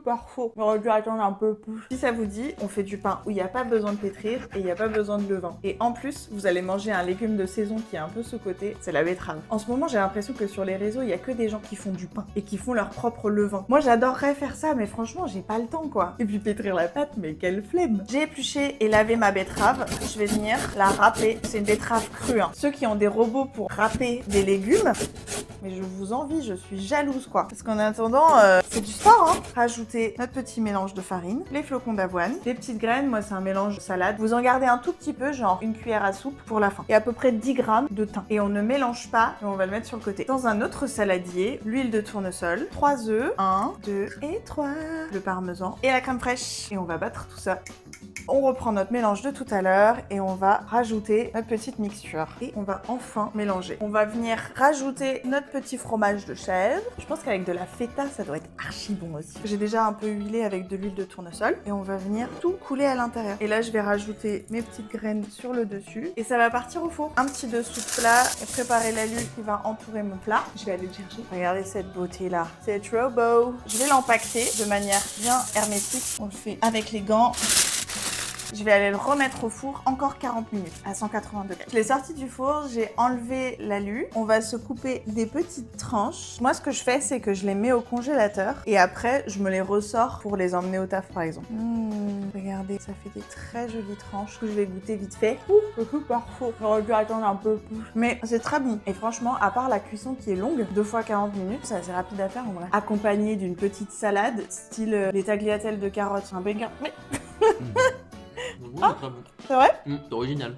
Parfait. J'aurais dû attendre un peu plus. Si ça vous dit, on fait du pain où il n'y a pas besoin de pétrir et il n'y a pas besoin de levain. Et en plus, vous allez manger un légume de saison qui est un peu sous-coté, c'est la betterave. En ce moment, j'ai l'impression que sur les réseaux, il y a que des gens qui font du pain et qui font leur propre levain. Moi, j'adorerais faire ça, mais franchement, j'ai pas le temps, quoi. Et puis pétrir la pâte, mais quelle flemme. J'ai épluché et lavé ma betterave. Je vais venir la râper. C'est une betterave crue, hein. Ceux qui ont des robots pour râper des légumes, mais je vous envie, je suis jalouse, quoi. Parce qu'en attendant, c'est du sport, hein. Rajouter notre petit mélange de farine, les flocons d'avoine, les petites graines, moi c'est un mélange de salade. Vous en gardez un tout petit peu, genre une cuillère à soupe pour la fin. Et à peu près 10 grammes de thym. Et on ne mélange pas, et on va le mettre sur le côté. Dans un autre saladier, l'huile de tournesol, 3 œufs, 1, 2 et 3. Le parmesan et la crème fraîche. Et on va battre tout ça. On reprend notre mélange de tout à l'heure et on va rajouter notre petite mixture. Et on va enfin mélanger. On va venir rajouter notre petit fromage de chèvre. Je pense qu'avec de la feta, ça doit être archi bon aussi. J'ai déjà un peu huilé avec de l'huile de tournesol. Et on va venir tout couler à l'intérieur. Et là, je vais rajouter mes petites graines sur le dessus. Et ça va partir au four. Un petit dessous de plat et préparer l'alu qui va entourer mon plat. Je vais aller le chercher. Regardez cette beauté-là. C'est trop beau. Je vais l'empaqueter de manière bien hermétique. On le fait avec les gants. Je vais aller le remettre au four encore 40 minutes à 180 degrés. Je l'ai sorti du four, j'ai enlevé l'alu. On va se couper des petites tranches. Moi, ce que je fais, c'est que je les mets au congélateur et après, je me les ressors pour les emmener au taf, par exemple. Regardez, ça fait des très jolies tranches que je vais goûter vite fait. Parfait. J'aurais dû attendre un peu plus. Mais c'est très bon. Et franchement, à part la cuisson qui est longue, 2 fois 40 minutes, c'est assez rapide à faire en vrai. Accompagné d'une petite salade, style les tagliatelles de carottes. Un bacon. Mais... Le goût est très bon. C'est vrai? C'est original.